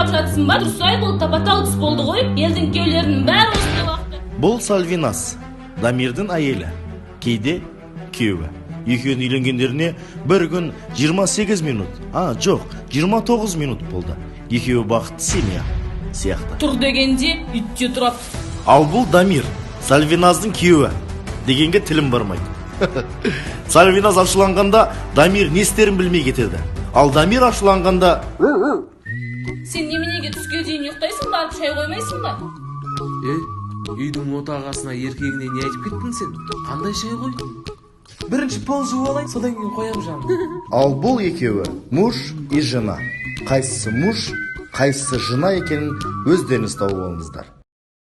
сұрап жатсың ба? Дұрыс ай, бұл тапа-тал түс болды ғой. Елдің күйеулерінің бәрі осындай уақытта. Бұл Сальвинас, Дамирдің әйелі, кейде күйеуі. Екеуін үйленгендеріне бір күн 28 минут, жоқ, 29 минут болды. Екеуі бақытты семья сияқты. Тұр дегенде үйтте тұрап. Ал бұл Дамир, Сальвиназдың күйеуі дегенге тілім бармайды. Сальвиназ ашуланғанда Дамир не істерін білмей кетеді. Ал Дамир ашуланғанда... Сен неменеге түске дейін ұйықтайсың ба, шай қоймайсың ба? Үйдің отағасына еркегіне не айтып кеттің сен? Қандай шай қой? Бірінші пол жуып алайын, содан кейін қоям жаным. Ал бұл екеуі муж и жена. Қайсысы муж, қайсысы жена екенін өздеріңіз тауып алыңыздар.